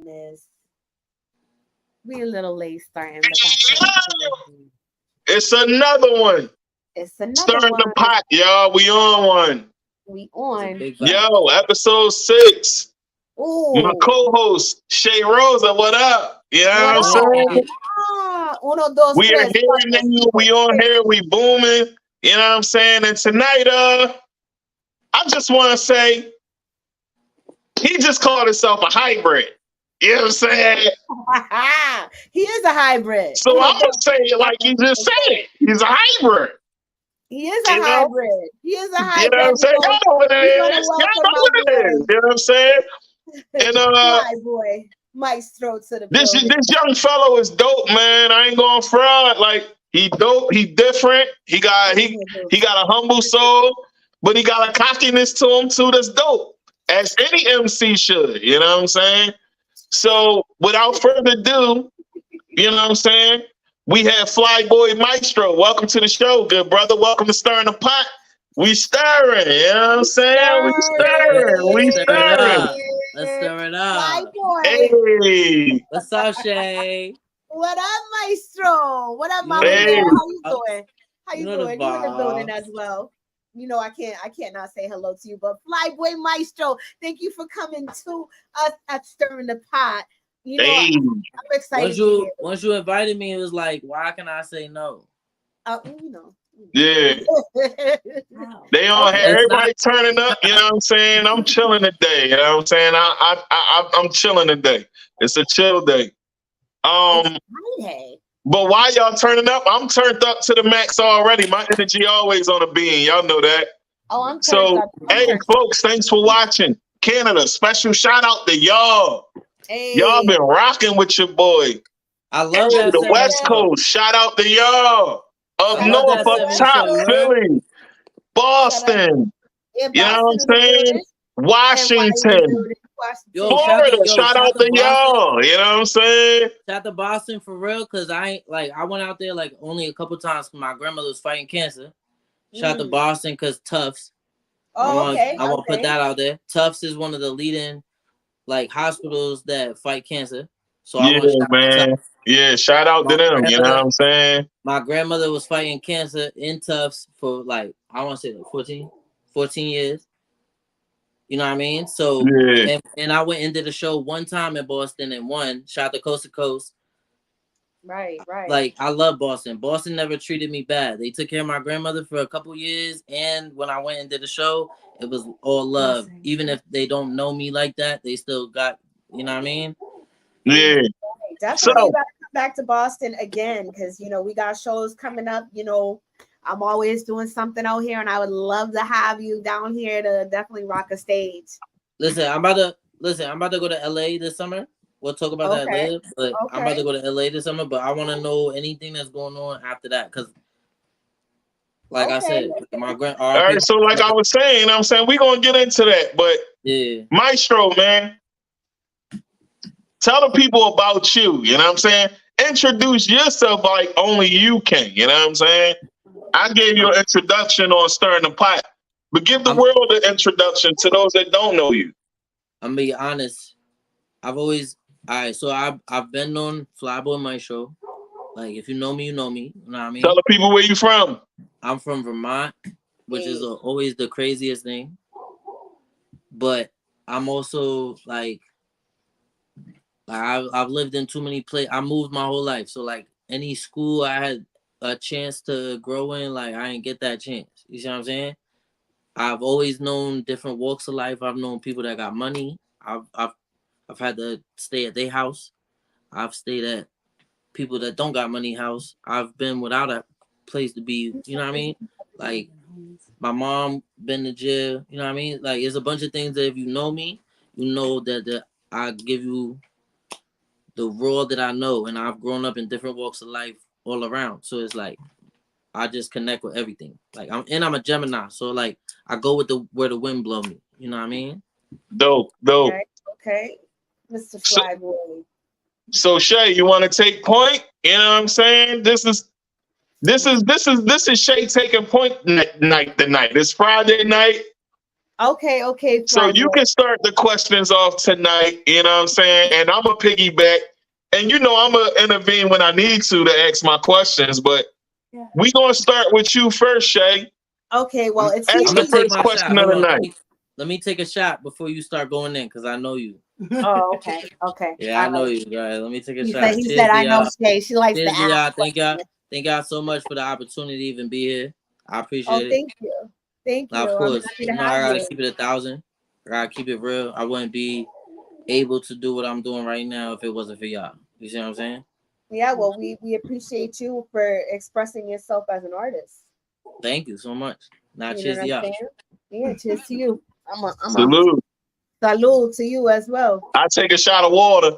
goodness. We a little late starting, but that's okay. It's another one. It's another Stirring the one. pot, y'all. We on one. We on. Yo, episode 6. My Ooh. co-host, Shay Rosa, what up? You know what I'm saying? Uno, dos, We are tres, here now. We on here. We booming. You know what I'm saying? And tonight, I just want to say, he just called himself a hybrid. You know what I'm saying? He is a hybrid. So I'm going to say it like he just said it. He's a hybrid. He is a hybrid. He is a hybrid. You know what I'm saying? Y'all know what it is. Y'all know what it is. You know what I'm saying? And Fly Boy Mystro to the this building. this young fellow is dope, man. I ain't going fraud. Like, he dope. He different. He got a humble soul, but he got a cockiness to him too. That's dope, as any MC should. You know what I'm saying? So without further ado, you know what I'm saying? We have Fly Boy Mystro. Welcome to the show, good brother. Welcome to Stirring the Pot. We stirring, you know what I'm saying? We stirring. Let's stir it up. Fly Boy. Hey. What's up, Shay? What up, Mystro? What up, Mama? Hey. How you doing? How you You know doing? the You're in the vibes. building as well. You know, I can't not say hello to you, but Fly Boy Mystro, thank you for coming to us at Stirring the Pot. You know, Hey. I'm excited. Once you invited me, it was like, why can I say no? You know. Yeah. They on here, everybody turning up, you know what I'm saying? I'm chilling today, you know what I'm saying? I'm chilling today. It's a chill day. But why y'all turning up? I'm turned up to the max already. My energy always on a beam. Y'all know that. Oh, I'm so hey folks, thanks for watching. Canada, special shout out to y'all. Hey. Y'all been rocking with your boy. I love that. The West Coast, shout out to y'all. Up north, up top, Philly, Boston. You know what I'm saying? Washington. Florida, shout out to y'all. You know what I'm saying? Shout out to Boston for real, because I went out there like only a couple times because my grandmother was fighting cancer. Shout out to Boston because Tufts. I want to put that out there. Tufts is one of the leading like hospitals that fight cancer. So I want to shout out to Tufts. Yeah, shout out to them. You know what I'm saying? My grandmother was fighting cancer in Tufts for like, I want to say like 14 years. You know what I mean? So, and I went into the show one time in Boston and won. Shout out to Coast to Coast. Right. Like, I love Boston. Boston never treated me bad. They took care of my grandmother for a couple years. And when I went into the show, it was all love. Even if they don't know me like that, they still got, you know what I mean? Yeah. Definitely gotta come back to Boston again because, you know, we got shows coming up. You know, I'm always doing something out here, and I would love to have you down here to definitely rock a stage. Listen, I'm about to go to LA this summer. We'll talk about that later. But I'm about to go to LA this summer, but I want to know anything that's going on after that. Cause like I said, my grand all right, so like I was saying, we're gonna get into that. But Mystro, man, tell the people about you, you know what I'm saying? Introduce yourself like only you can, you know what I'm saying? I gave you an introduction on Stirring the Pot, but give the world an introduction to those that don't know you. I'm gonna be honest. I've been known Fly Boy Mystro. Like, if you know me, you know me. You know what I mean? Tell the people where you from. I'm from Vermont, which is always the craziest thing. But I'm also like I've lived in too many places. I moved my whole life, so like any school I had a chance to grow in, like I didn't get that chance. You see what I'm saying? I've always known different walks of life. I've known people that got money. I've had to stay at their house. I've stayed at people that don't got money house. I've been without a place to be. You know what I mean? Like my mom been to jail. You know what I mean? Like it's a bunch of things that if you know me, you know that I give you the raw that I know, and I've grown up in different walks of life all around. So it's like I just connect with everything. Like I'm a Gemini, so like I go with where the wind blow me. You know what I mean? Dope. Okay. Mr. Fly Boy. So Shay, you want to take point? You know what I'm saying? This is Shay taking point night tonight. It's Friday night. Okay, okay, So Fly you Boy. can start the questions off tonight, you know what I'm saying? And I'm a piggyback. And you know I'm gonna intervene when I need to ask my questions, but we gonna start with you first, Shay. Okay, well, it Ask I'm seems the gonna take first my shot. question of Hold the on. night. Let me take a shot before you start going in, cause I know you. Oh, okay, okay, Yeah, I all know right. you, guys. Let me take a He said, shot. he Cheers said, to I know y'all. Shay. She likes to Cheers to ask y'all. questions. Thank y'all so much for the opportunity to even be here. I Oh, appreciate it. thank you. Thank Now, you. of I'm course, happy to you know have I gotta you. keep it 1,000. I gotta keep it real. I wouldn't be able to do what I'm doing right now if it wasn't for y'all. You see what I'm saying? Yeah, well, we appreciate you for expressing yourself as an artist. Thank you so much. Now, You know cheers what to I'm y'all. saying? Yeah, cheers to you. I'm a Salute. salute to you as well. I take a shot of water.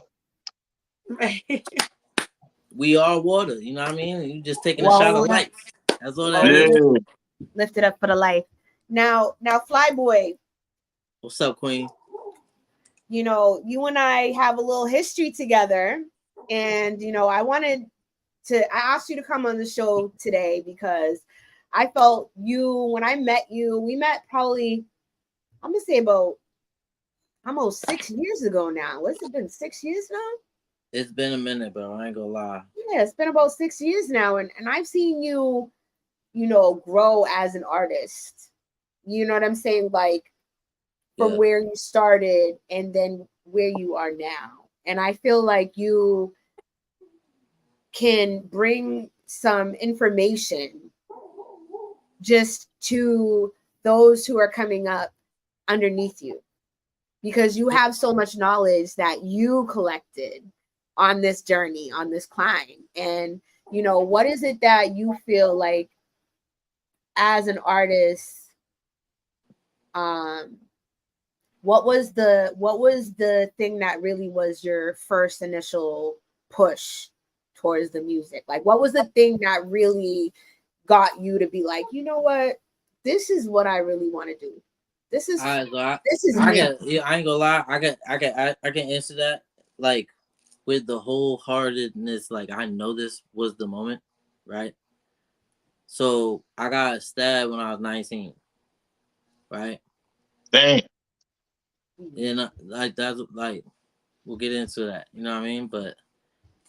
We are water. You know what I mean? You just taking a shot Well, of life. That's all that well, is. Yeah. lift it up for the life. Now, Flyboy, What's up, Queen? you know, you and I have a little history together, and I wanted I asked you to come on the show today because I felt when I met you, we met probably, I'm gonna say about almost 6 years ago now. What's it been, 6 years now? It's been a minute, bro. I ain't gonna lie. Yeah, it's been about 6 years now, and I've seen you, grow as an artist. You know what I'm saying? Like from Yeah. where you started and then where you are now. And I feel like you can bring some information just to those who are coming up underneath you because you have so much knowledge that you collected on this journey, on this climb. And what is it that you feel like as an artist, um what was the thing that really was your first initial push towards the music? Like what was the thing that really got you to be like, you know what, this is what I really want to do. This is All right, so this is I me. can. Yeah, I ain't gonna lie. I can answer that like with the wholeheartedness. Like I know this was the moment, right? So I got stabbed when I was 19, right? Dang. And like that's like we'll get into that. You know what I mean? But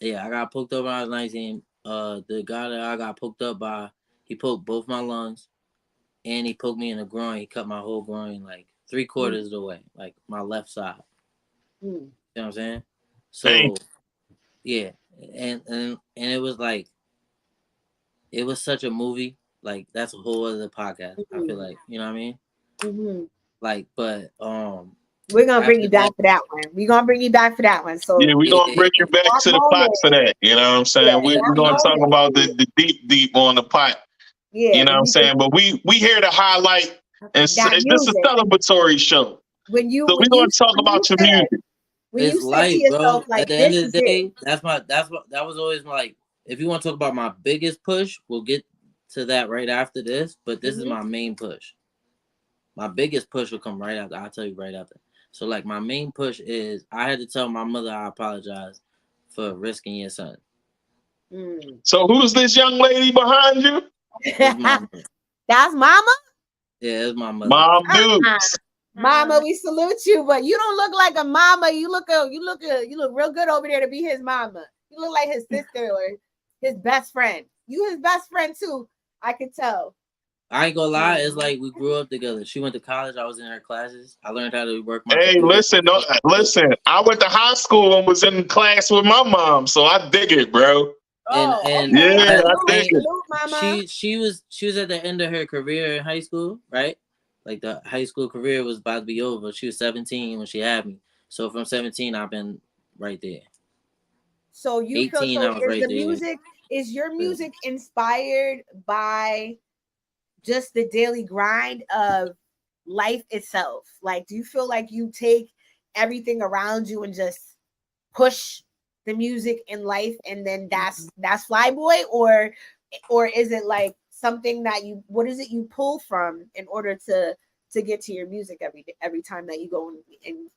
yeah, I got poked up when I was 19. The guy that I got poked up by, he poked both my lungs, and he poked me in the groin. He cut my whole groin like 3/4 of the way, like my left side. Mm. You know what I'm saying? Dang. So yeah, and it was like it was such a movie. Like that's a whole other podcast. I feel Mm-hmm. like you know what I mean. Mm-hmm. Like, but We're gonna bring after you that, back for that one. We're gonna bring you back for that one. Yeah, So we yeah, gonna bring you back that to the pot moment, for that. You know what I'm yeah, saying? We that gonna talk moment, about the deep on the pot. yeah, You know what when I'm you can, saying? But we here to highlight and that this is a music, celebratory show. when you So we're when you gonna talk when you about your said music. when you it's said to life, yourself bro. like, At the end this of is the it. day, that was always like. If you want to talk about my biggest push, we'll get to that right after this. But this is Mm-hmm. my main push. My biggest push will come right after. I'll tell you right after. So like my main push is I had to tell my mother I apologize for risking your son. Mm. So who's this young lady behind you? It's my mother. That's mama. Yeah, it's my mother. Mom Uh-uh. Dukes. Mama, we salute you, but you don't look like a mama. You look real good over there to be his mama. You look like his sister or his best friend. You his best friend too. I could tell. I ain't gonna lie, it's like we grew up together. She went to college, I was in her classes. I learned how to work my Hey, computer. listen, no, listen. I went to high school and was in class with my mom, so I dig it, bro. Oh, And okay. Yeah, I dig Salute, it. salute, mama. she was at the end of her career in high school, right? Like the high school career was about to be over. She was 17 when she had me. So from 17 I've been right there. So you feel 18 I was is right the there. music is your Yeah. music inspired by just the daily grind of life itself? Like, do you feel like you take everything around you and just push the music in life, and then that's Flyboy, or is it like something that what is it you pull from in order to get to your music every time that you go and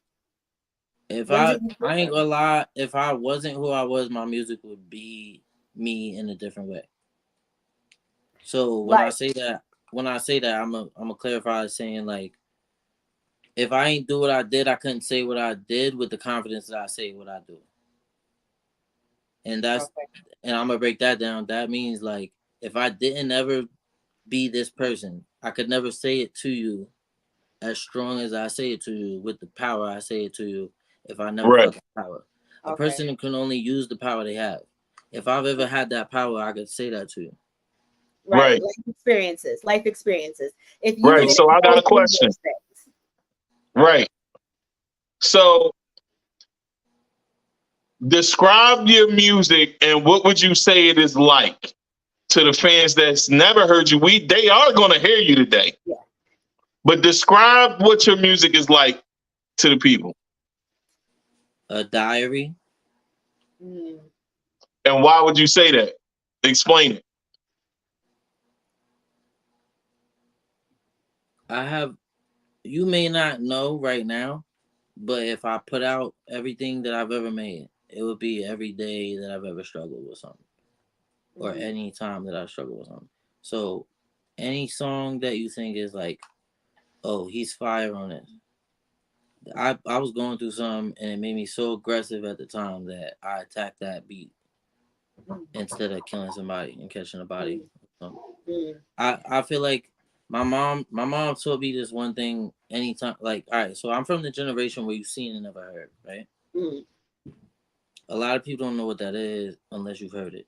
If what is it you pull I ain't from? gonna lie, if I wasn't who I was, my music would be me in a different way. So Like, when I say that, I'm a clarify saying like If I ain't do what I did, I couldn't say what I did with the confidence that I say what I do. And that's and I'm gonna break that down. That means like if I didn't ever be this person, I could never say it to you as strong as I say it to you with the power I say it to you if I never felt that power. A person can only use the power they have. If I've ever had that power, I could say that to you. Right. Life experiences. If you so I got a question. Right. So describe your music and what would you say it is like to the fans that's never heard you? They are going to hear you today. Yeah. But describe what your music is like to the people. A diary. Mm. And why would you say that? Explain it. You may not know right now, but if I put out everything that I've ever made, it would be every day that I've ever struggled with something. Or any time that I struggle with something. So any song that you think is like, oh, he's fire on it. I was going through something and it made me so aggressive at the time that I attacked that beat instead of killing somebody and catching a body. So I feel like my mom taught me this one thing anytime. Like, all right, so I'm from the generation where you've seen and never heard, right? A lot of people don't know what that is unless you've heard it.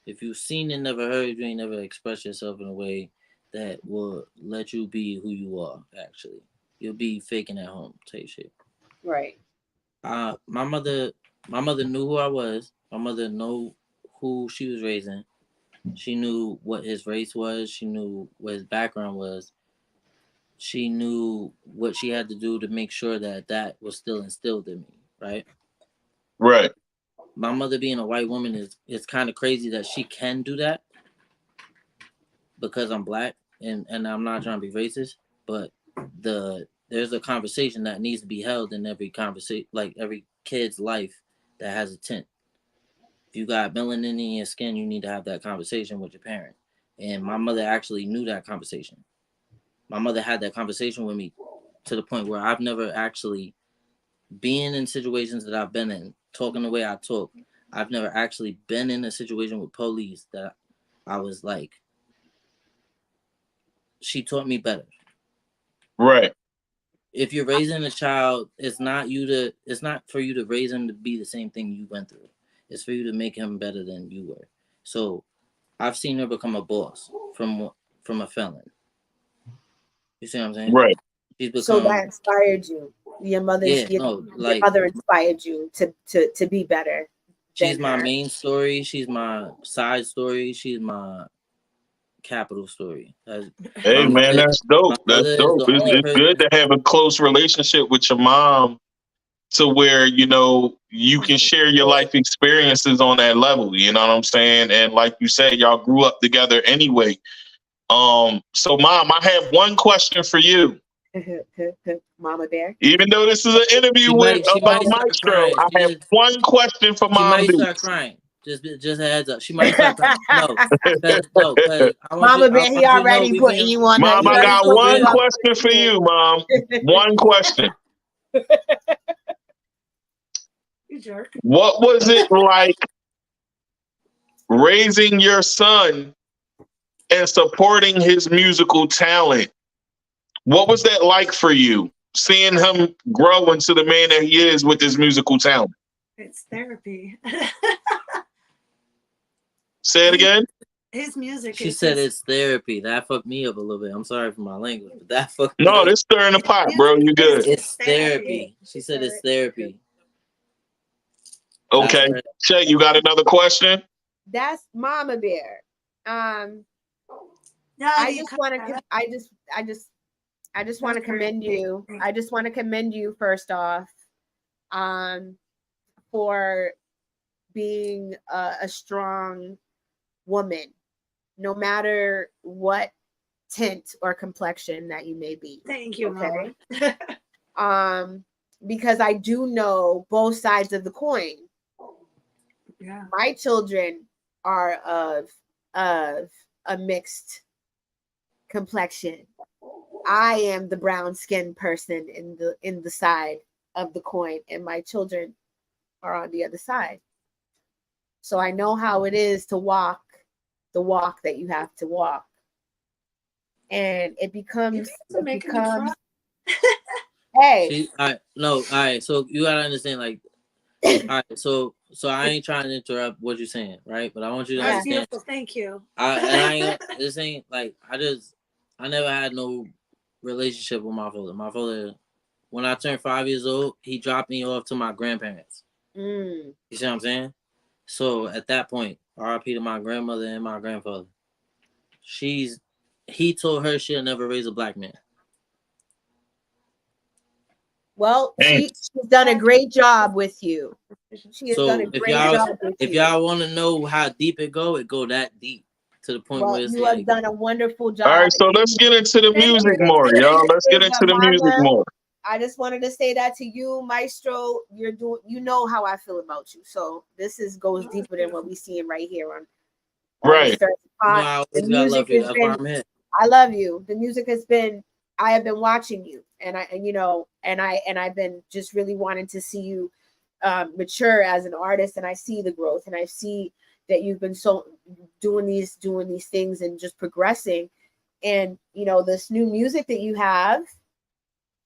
If you've seen and never heard, you ain't never expressed yourself in a way that will let you be who you are, actually. You'll be faking at home, type shit. Right. My mother knew who I was. My mother knew who she was raising. She knew what his race was. She knew what his background was. She knew what she had to do to make sure that was still instilled in me, right? Right. My mother being a white woman is kind of crazy that she can do that because I'm black and I'm not trying to be racist, but there's a conversation that needs to be held in every conversation, like every kid's life that has a tint. If you got melanin in your skin, you need to have that conversation with your parent. And my mother actually knew that conversation. My mother had that conversation with me to the point where I've never actually been in situations that I've been in, talking the way I talk. I've never actually been in a situation with police that I was like, she taught me better. Right. If you're raising a child, it's not for you to raise him to be the same thing you went through. It's for you to make him better than you were. So I've seen her become a boss from a felon. You see what I'm saying? Right. So that inspired you. Your mother inspired you to be better. She's my main story. She's my side story. She's my capital story. Hey man, that's dope. That's dope. It's good to have a close relationship with your mom to where, you know, you can share your life experiences on that level. You know what I'm saying? And like you said, y'all grew up together anyway. So mom, I have one question for you. Mama Bear. Even though this is an interview about Mystro, I have one question for Mom. She might start crying. Just a heads up. She might start crying. No, because Mama Bear, he already putting you on. Mom, I got one question for you, Mom. One question. You jerk. What was it like raising your son and supporting his musical talent? What was that like for you, seeing him grow into the man that he is with his musical talent? It's therapy. Say it again. His music. She said it's therapy. That fucked me up a little bit. I'm sorry for my language, but that fucked me up. This stirring the pot, bro. You good. It's therapy. She said it's therapy. Okay. Shay, you got another question? That's Mama Bear. I just want to commend you. I just want to commend you first off for being a strong woman, no matter what tint or complexion that you may be. Thank you, okay? Because I do know both sides of the coin. Yeah. My children are of a mixed complexion. I am the brown skinned person in the side of the coin, and my children are on the other side. So I know how it is to walk the walk that you have to walk. And it becomes hey. All right. So you gotta understand, like, all right. So I ain't trying to interrupt what you're saying, right? But I want you to That's understand. beautiful. Thank you. This ain't like I never had no relationship with my father. My father, when I turned 5 years old, he dropped me off to my grandparents. You see what I'm saying? So at that point, RIP to my grandmother and my grandfather. He told her she'll never raise a black man. Well, she's done a great job with you. She has done a great job with you. If y'all want to know how deep it go that deep to the point where it's you have done a wonderful job. All right, so let's get into the music more, y'all. Let's get into the music more. I just wanted to say that to you, Maestro. You're doing. You know how I feel about you. So this goes deeper than what we see right here on right. The music has been. I love you. The music has been. I have been watching you, and I've been just really wanting to see you mature as an artist, and I see the growth, and I see that you've been doing these things and just progressing, and this new music that you have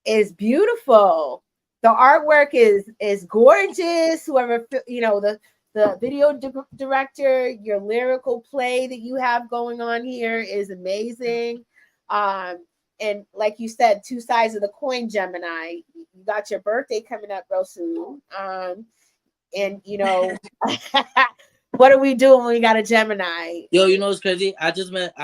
is beautiful. The artwork is gorgeous. Whoever the video director, your lyrical play that you have going on here is amazing. And like you said, two sides of the coin, Gemini. You got your birthday coming up real soon. And what are we doing when we got a Gemini? Yo, you know what's crazy? I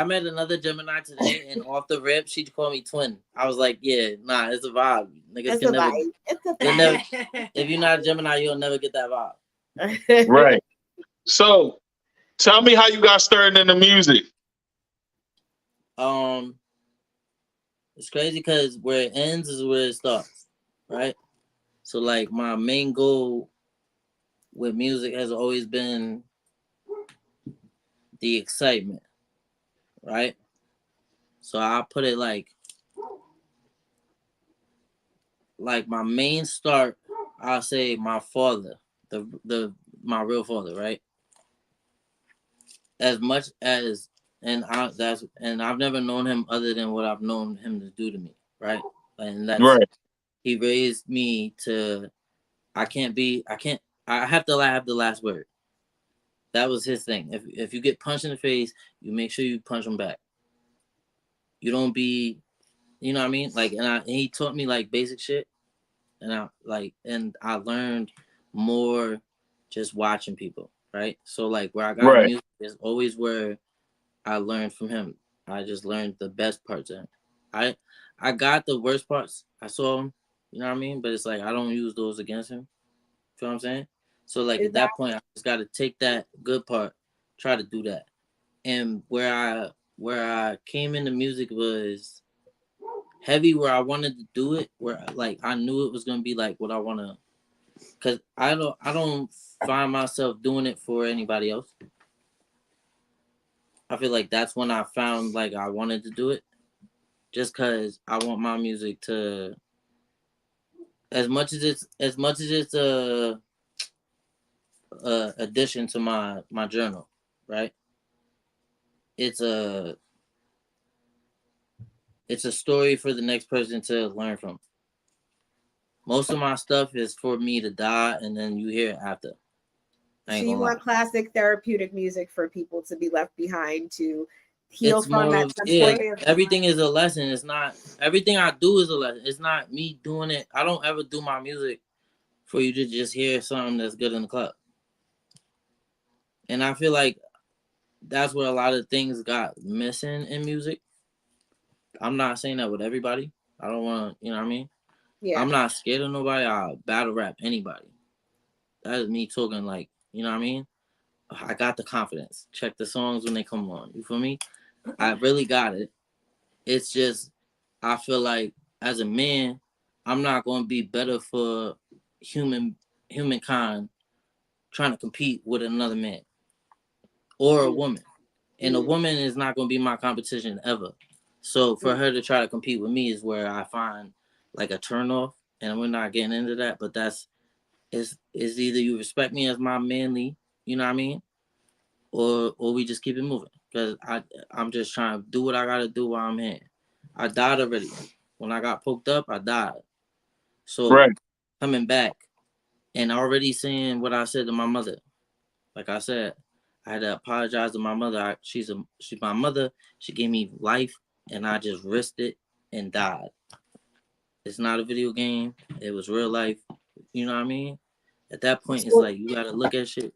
met another Gemini today, and off the rip, she called me twin. I was like, yeah, nah, it's a vibe. Niggas can never. It's a vibe. If you're not a Gemini, you'll never get that vibe. Right. So, tell me how you got started in the music. It's crazy because where it ends is where it starts, right? So, like, my main goal with music has always been the excitement, right? So I put it like my main start, I'll say my father, my real father, right? As much as I've never known him other than what I've known him to do to me, right? And that's right. He raised me to I have to have the last word. That was his thing. If you get punched in the face, you make sure you punch him back. You don't be, you know what I mean? Like, and he taught me like basic shit, and I learned more just watching people, right? So like where I got in music is always where I learned from him. I just learned the best parts of him. I got the worst parts. I saw him, you know what I mean? But it's like I don't use those against him. You know what I'm saying? So like at that point, I just got to take that good part, try to do that. And where I came into music was heavy, where I wanted to do it, where like I knew it was gonna be like what I wanna, cause I don't find myself doing it for anybody else. I feel like that's when I found like I wanted to do it, just cause I want my music to, as much as it's a addition to my journal, right? It's a story for the next person to learn from. Most of my stuff is for me to die, and then you hear it after. So you want classic therapeutic music for people to be left behind to heal from at some point? Everything is a lesson. It's not everything I do is a lesson. It's not me doing it. I don't ever do my music for you to just hear something that's good in the club. And I feel like that's where a lot of things got missing in music. I'm not saying that with everybody. I don't want to, you know what I mean? Yeah. I'm not scared of nobody. I'll battle rap anybody. That is me talking like, you know what I mean? I got the confidence. Check the songs when they come on. You feel me? I really got it. It's just, I feel like as a man, I'm not going to be better for humankind trying to compete with another man or a woman. And a woman is not going to be my competition ever. So for her to try to compete with me is where I find like a turnoff, and we're not getting into that. But that's is either you respect me as my manly, you know what I mean, or we just keep it moving. Cause I'm just trying to do what I gotta do while I'm here. I died already. When I got poked up, I died. So Right. coming back and already saying what I said to my mother. Like I said, I had to apologize to my mother. She's my mother. She gave me life, and I just risked it and died. It's not a video game. It was real life. You know what I mean? At that point, it's like you gotta look at shit. You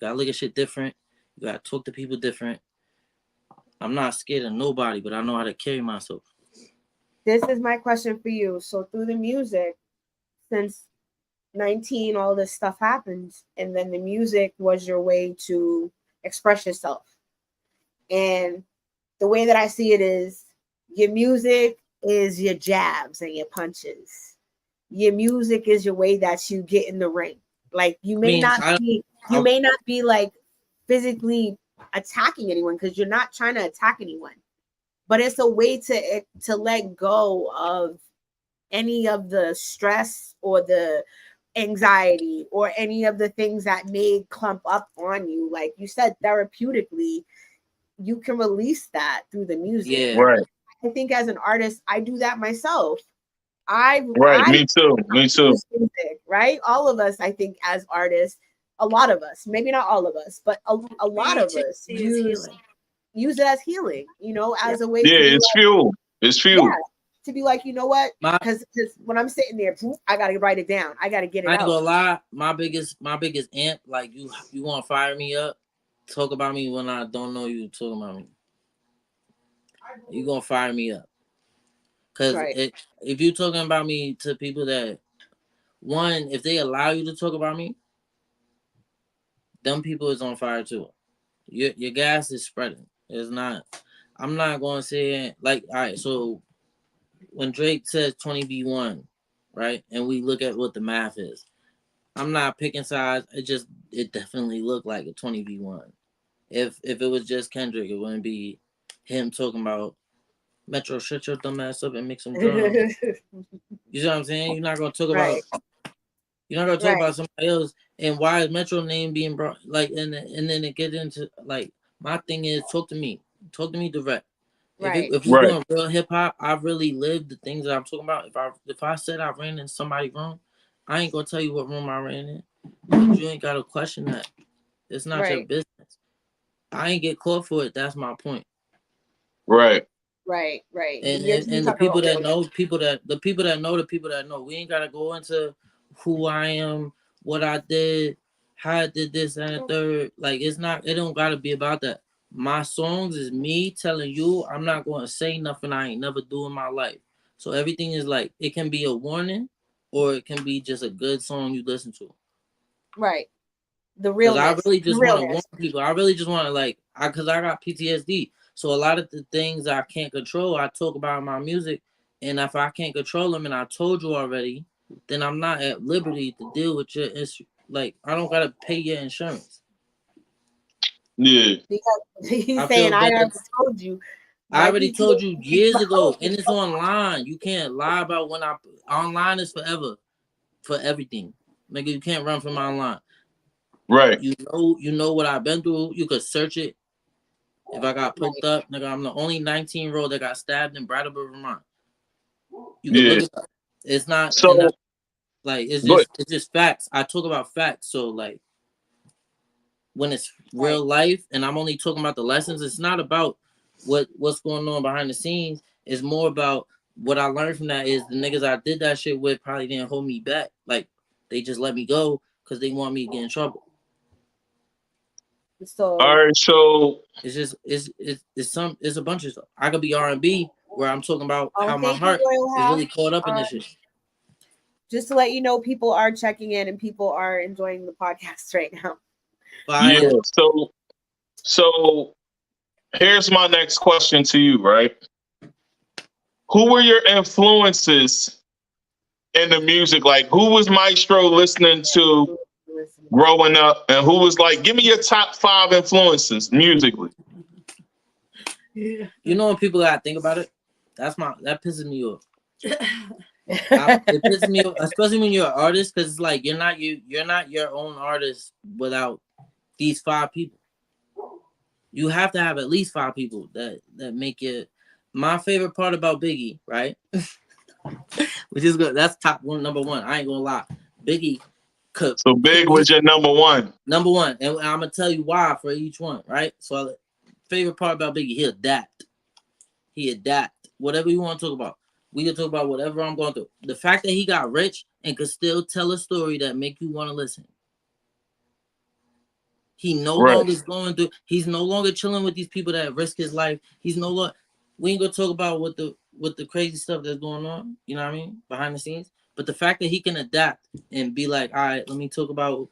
gotta look at shit different. You gotta talk to people different. I'm not scared of nobody, but I know how to carry myself. This is my question for you. So through the music, since 19, all this stuff happened, and then the music was your way to express yourself. And the way that I see it is your music is your jabs and your punches. Your music is your way that you get in the ring. Like you may not be like physically attacking anyone because you're not trying to attack anyone. But it's a way to let go of any of the stress or the anxiety or any of the things that may clump up on you. Like you said, therapeutically, you can release that through the music. Yeah. Right. I think as an artist, I do that myself. Right. I Me too. Me too. music, right? All of us, I think, as artists, a lot of us, maybe not all of us, but a lot of us use it as healing, you know, as a way Yeah, to be it's like, fuel. It's fuel. yeah, to be like, you know what? Because when I'm sitting there, I gotta write it down. I gotta get it out. I ain't gonna lie, my biggest amp, like you wanna fire me up, talk about me when I don't know you talking about me. You gonna fire me up. Cause if you talking about me to people that, one, if they allow you to talk about me, them people is on fire too. Your gas is spreading. It's not. I'm not going to say like, all right. So when Drake says 20v1, right, and we look at what the math is, I'm not picking sides. It definitely looked like a 20v1. If it was just Kendrick, it wouldn't be him talking about Metro, shut your dumb ass up and make some drums. You know what I'm saying? You're not gonna talk about. You're not gonna talk about somebody else. And why is Metro name being brought? Like, and then it get into like my thing is talk to me direct. If we're doing real hip hop, I really live the things that I'm talking about. If I said I ran in somebody's room, I ain't gonna tell you what room I ran in. But you ain't gotta question that. It's not your business. I ain't get caught for it. That's my point. Right. Right. And the people that know, the people that know, we ain't gotta go into who I am, what I did, how I did this and the third. Like it don't gotta be about that. My songs is me telling you I'm not gonna say nothing I ain't never do in my life. So everything is like it can be a warning or it can be just a good song you listen to. Right. The realness. I really just want to warn people. I really just want to because I got PTSD. So a lot of the things I can't control, I talk about in my music. And if I can't control them, and I told you already, then I'm not at liberty to deal with your issue. Like, I don't got to pay your insurance. Yeah. Because he's saying, I already told you. I already told you years ago, and it's online. You can't lie about when online is forever, for everything. Nigga, you can't run from online. Right. You know what I've been through. You could search it. If I got poked up, nigga, I'm the only 19-year-old that got stabbed in Brattleboro, Vermont. You can look at that. It's not so it's just facts. I talk about facts. So like when it's real life and I'm only talking about the lessons, it's not about what's going on behind the scenes. It's more about what I learned from that is the niggas I did that shit with probably didn't hold me back. Like they just let me go because they want me to get in trouble. So all right, so it's just it's a bunch of stuff. I could be R&B where I'm talking about how my heart is really caught up in this shit. Just to let you know, people are checking in and people are enjoying the podcast right now. Yeah. So here's my next question to you, right? Who were your influences in the music? Like, who was Mystro listening to growing up, and who was like, give me your top 5 influences musically? You know when people gotta think about it, that pisses me off. It pisses me off, especially when you're an artist, because it's like you're not your own artist without these 5 people. You have to have at least 5 people that make it. My favorite part about Biggie, right? Which is good. That's top one, number one. I ain't gonna lie. Biggie could. So Big was your number one. Number one, and I'm gonna tell you why for each one, right? So, favorite part about Biggie, he adapt. Whatever you want to talk about. We can talk about whatever I'm going through. The fact that he got rich and could still tell a story that make you want to listen. He no longer is going through. He's no longer chilling with these people that risk his life. He's no longer. We ain't gonna talk about what the crazy stuff that's going on. You know what I mean, behind the scenes. But the fact that he can adapt and be like, all right, let me talk about.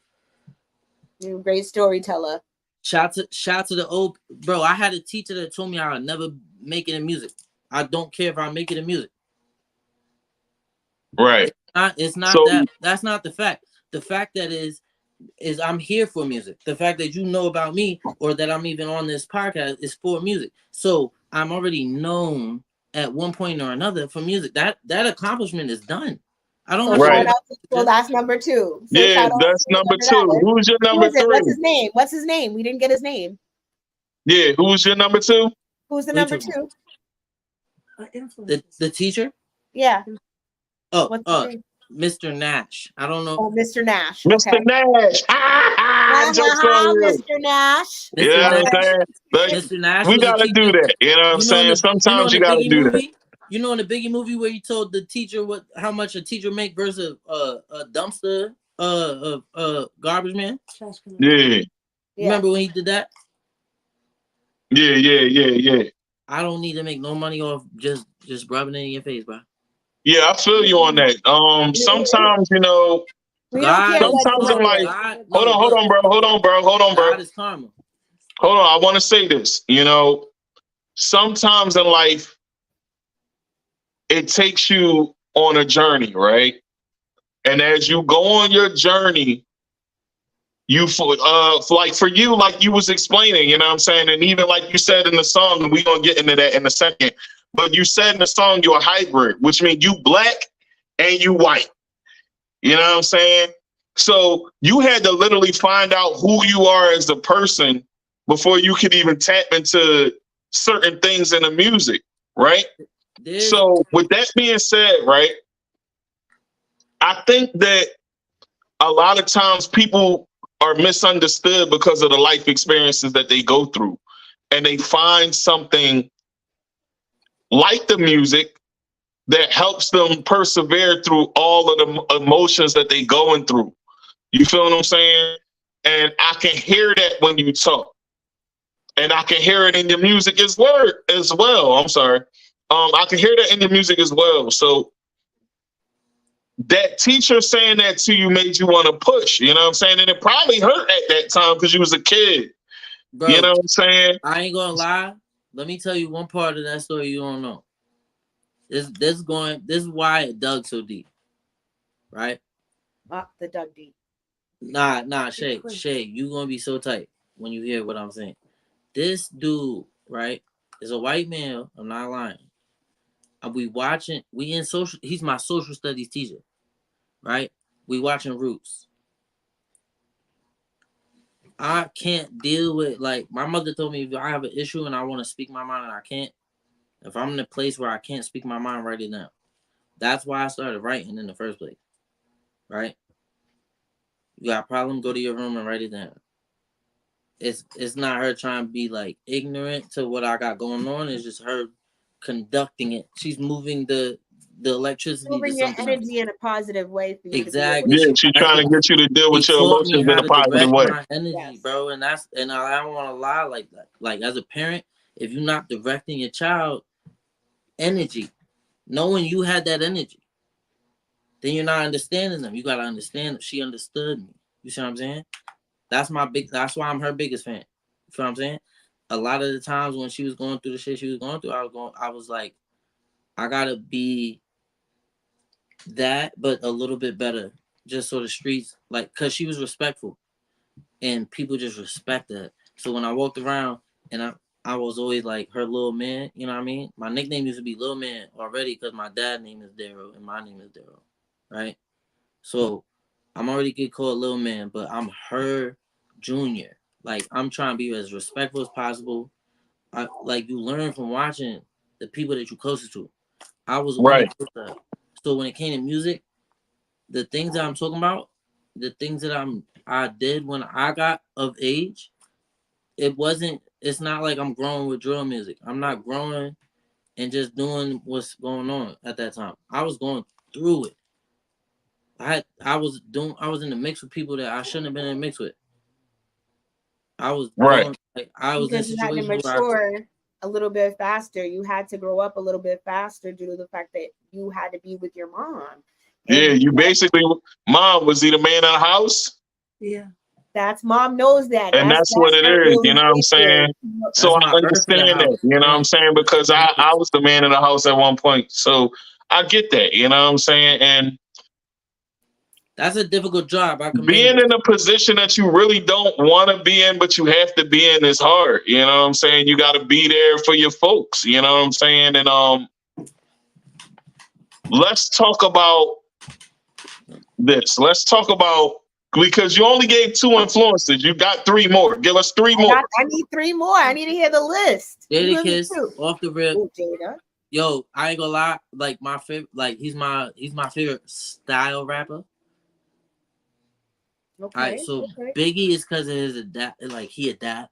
You're a great storyteller. Shout to the old bro. I had a teacher that told me I would never make it in music. I don't care if I make it in music. Right. It's not that. That's not the fact. The fact that is I'm here for music. The fact that you know about me or that I'm even on this podcast is for music. So I'm already known at one point or another for music. That accomplishment is done. I don't. So that's number 2. So yeah, that's number 2. Who's your number 3? What's his name? We didn't get his name. Yeah, who's your number 2? Who's the number 2? The teacher? Yeah. Mr. Nash. I don't know. Oh, Mr. Nash. Mr. Okay. Nash. Jokes on you. Mr. Nash. You know what I'm saying? Mr. Nash. We gotta do that. You know what I'm saying? Sometimes you gotta do that. You know, in the Biggie movie where he told the teacher how much a teacher make versus a dumpster garbage man. Yeah. Remember when he did that? Yeah. I don't need to make no money off just rubbing it in your face, bro. Yeah, I feel you on that. Sometimes, you know, sometimes I'm like, hold on, bro. God is karma. Hold on, I want to say this. You know, sometimes in life, it takes you on a journey, right? And as you go on your journey, you like for you, like you was explaining, you know what I'm saying? And even like you said in the song, and we're gonna get into that in a second. But you said in the song you're a hybrid, which means you black and you white. You know what I'm saying? So you had to literally find out who you are as a person before you could even tap into certain things in the music, right? So with that being said, right, I think that a lot of times people are misunderstood because of the life experiences that they go through. And they find something like the music that helps them persevere through all of the emotions that they going through. You feel what I'm saying? And I can hear that when you talk. And I can hear it in your music as well. I'm sorry. I can hear that in your music as well. So that teacher saying that to you made you want to push, you know what I'm saying? And it probably hurt at that time because you was a kid. Bro, you know what I'm saying? I ain't gonna lie. Let me tell you one part of that story you don't know. This is why it dug so deep. Right? The dug deep. Nah, Shay, you gonna be so tight when you hear what I'm saying. This dude, right, is a white male. I'm not lying. He's my social studies teacher, right? We watching Roots. I can't deal with, like, my mother told me if I have an issue and I want to speak my mind and I can't, if I'm in a place where I can't speak my mind, write it down. That's why I started writing in the first place, right? You got a problem, go to your room and write it down. It's not her trying to be, like, ignorant to what I got going on. It's just her conducting it. She's moving the electricity. Moving your energy in a positive way for you. Exactly. Yeah, she's trying to get you to deal with your emotions in a positive way. My energy, bro, and I don't want to lie like that. Like, as a parent, if you're not directing your child energy, knowing you had that energy, then you're not understanding them. You gotta understand that she understood me. You see what I'm saying? That's why I'm her biggest fan. You feel what I'm saying? A lot of the times when she was going through the shit she was going through, I was like, I gotta be that, but a little bit better, just so the streets, like, cause she was respectful, and people just respect that. So when I walked around and I was always like her little man. You know what I mean? My nickname used to be Little Man already because my dad's name is Daryl and my name is Daryl, right? So I'm already get called Little Man, but I'm her junior. Like I'm trying to be as respectful as possible. Like you learn from watching the people that you're closest to. I was only Right. so when it came to music, the things that I'm talking about, the things that I did when I got of age, it's not like I'm growing with drill music. I'm not growing and just doing what's going on at that time. I was going through it. I was in the mix with people that I shouldn't have been in the mix with. I was Right. I was in Because you had to situations where mature a little bit faster. You had to grow up a little bit faster due to the fact that you had to be with your mom. Yeah, And you basically, mom, was he the man of the house? Yeah. that's mom knows that. And that's what That's it her is, you know what I'm saying? realization. So that's I my earth of the understand that, house. you know what I'm saying? Because I was the man of the house at one point. So I get that, you know what I'm saying? And That's a difficult job. I commend being you. in a position that you really don't want to be in, but you have to be in is hard. You know what I'm saying? You got to be there for your folks. You know what I'm saying? And let's talk about this. Let's talk about, because you only gave 2 influences. You got 3 more. Give us 3 more. I need 3 more. I need to hear the list. Jada Give me Kiss 2. off the rip. Ooh, Jada. Yo, I ain't gonna lie. Like my favorite, like he's my favorite style rapper. Okay. All right, so okay. Biggie is because of his adapt. Like he adapt.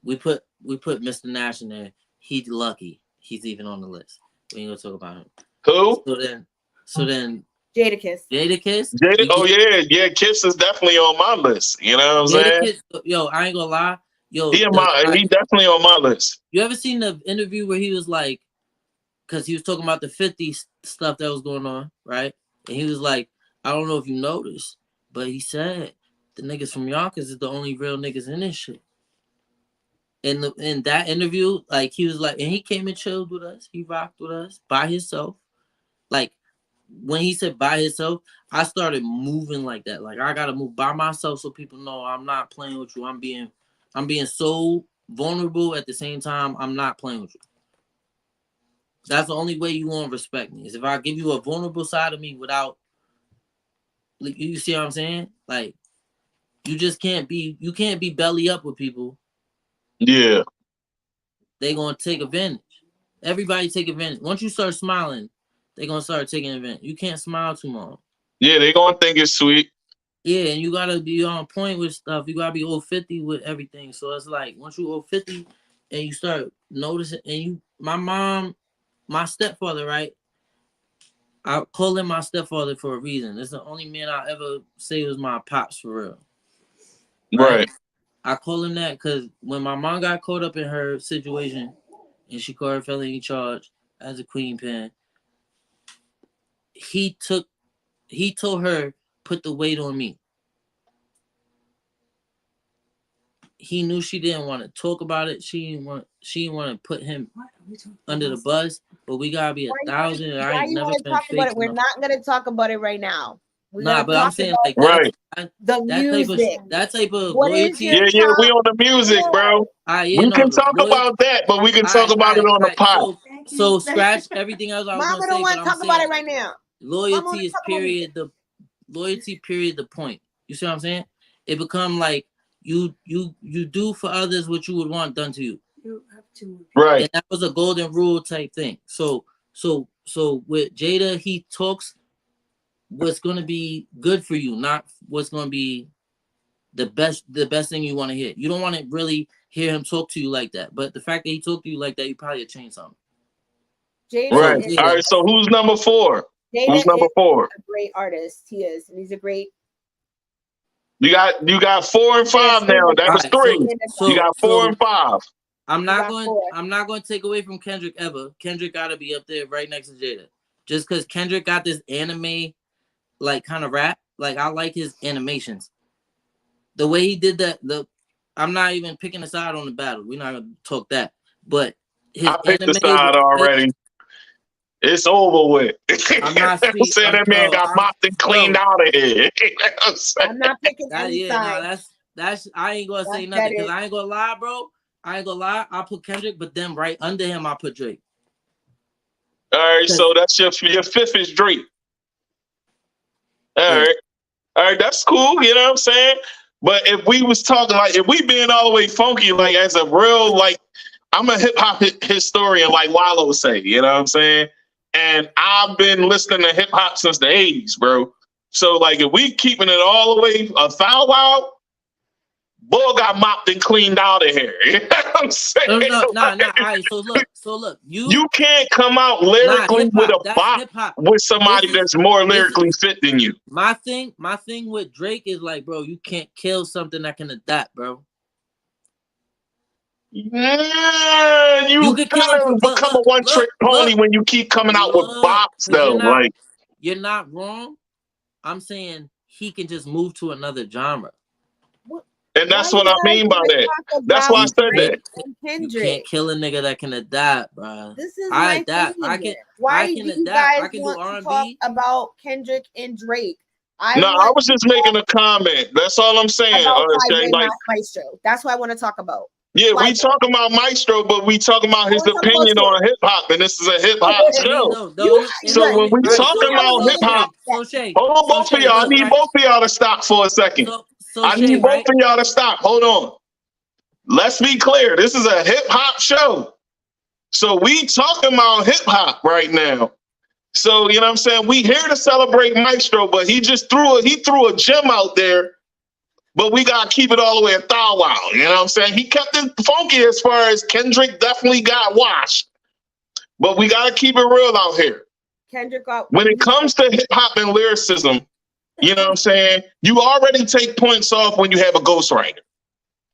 We put Mr. Nash in there. He's lucky. He's even on the list. We ain't gonna talk about him. Who? So then Jada Kiss. Jada Kiss. Jada, oh yeah, Kiss is definitely on my list. You know what I'm Jada saying? Kiss. Yo, I ain't gonna lie. Yo, He definitely on my list. You ever seen the interview where he was like, because he was talking about the 50 stuff that was going on, right? And he was like, I don't know if you noticed, but he said the niggas from Yonkers is the only real niggas in this shit. In that interview, like he was like, and he came and chilled with us. He rocked with us by himself. Like when he said by himself, I started moving like that. Like I gotta move by myself so people know I'm not playing with you. I'm being so vulnerable at the same time. I'm not playing with you. That's the only way you won't respect me is if I give you a vulnerable side of me without, like, you see what I'm saying? Like you can't be belly up with people. Yeah. They gonna take advantage. Everybody take advantage. Once you start smiling, they gonna start taking advantage. You can't smile too long. Yeah, they gonna think it's sweet. Yeah, and you gotta be on point with stuff. You gotta be 50 with everything. So it's like once you 50 and you start noticing, and my stepfather, right? I call him my stepfather for a reason. It's the only man I ever say was my pops for real. Right. I call him that because when my mom got caught up in her situation and she caught her felony charge as a queen pin, he told her, put the weight on me. He knew she didn't want to talk about it. She didn't want to put him under the bus, but we gotta be 1,000. And I ain't never been talk about it? We're not gonna talk about it right now. But I'm saying like right. The music. That type of what loyalty. Yeah, we on the music, bro. We can talk about that, but we can talk about it on the pod. So scratch everything else I was Mama gonna don't say. want to talk about it right now. Loyalty is period. The point. You see what I'm saying? It become like you do for others what you would want done to you. You have to. Right. And that was a golden rule type thing. So with Jada, he talks what's going to be good for you, not what's going to be the best thing you want to hear. You don't want to really hear him talk to you like that. But the fact that he talked to you like that, you probably change something. Jada right. All right. So who's number 4? Who's number 4? A great artist. He is, and he's a great. You got 4 and 5 now. That was 3. So you got 4 and 5. I'm not going to take away from Kendrick ever. Kendrick got to be up there right next to Jada. Just because Kendrick got this anime like kind of rap, like I like his animations. The way he did that, I'm not even picking a side on the battle. We're not gonna talk that. But I picked the side already. It's over with. I'm not saying that man got mopped and cleaned out of here. I'm not picking any side. That's I ain't gonna say nothing because I ain't gonna lie, bro. I ain't gonna lie, I put Kendrick, but then right under him, I put Drake. All right, so that's your fifth is Drake. All right. All right, that's cool. You know what I'm saying? But if we was talking like, if we being all the way funky, like as a real, like, I'm a hip hop historian, like Wallow say, you know what I'm saying? And I've been listening to hip hop since the 80s, bro. So like, if we keeping it all the way a foul out, Bull got mopped and cleaned out of here. You know what I'm saying? Nah. All right, so look, You can't come out lyrically with a bop with somebody that's more lyrically fit than you. My thing with Drake is like, bro, you can't kill something that can adapt, bro. Yeah, you gotta become a one-trick pony when you keep coming out with bops, though. Like, you're not wrong. I'm saying he can just move to another genre. And that's what I mean by that. That's why I said that. You can't kill a nigga that can adapt, bro. This is my adapt. Why do you guys want to talk about Kendrick and Drake? I was just making a comment. That's all I'm saying. Fly Boy Mystro. That's what I want to talk about. Yeah, we talking about Mystro, but we talking about his opinion on hip hop, and this is a hip hop show. So when we talking about hip hop, hold on, both of y'all. I need both of y'all to stop for a second. I need both of y'all to stop. Hold on. Let's be clear. This is a hip hop show. So we talking about hip hop right now. So, you know what I'm saying? We here to celebrate Mystro, but he threw a gem out there, but we got to keep it all the way a thou wow. You know what I'm saying? He kept it funky as far as Kendrick definitely got washed, but we got to keep it real out here. Kendrick got when it comes to hip hop and lyricism, you know what I'm saying? You already take points off when you have a ghostwriter.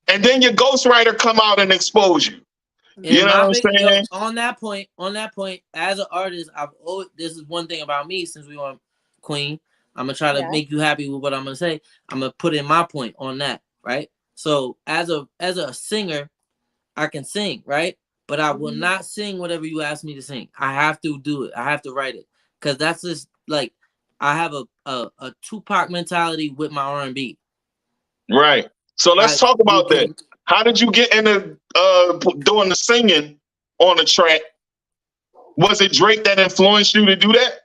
And then your ghostwriter come out and expose you. You know what I'm saying? On that point, as an artist, this is one thing about me since we on Queen. I'm gonna try to make you happy with what I'm gonna say. I'm gonna put in my point on that, right? So as a singer, I can sing, right? But I will not sing whatever you ask me to sing. I have to do it. I have to write it. Cause that's just like I have a Tupac mentality with my R&B. Right. So let's talk about that. How did you get into doing the singing on the track? Was it Drake that influenced you to do that?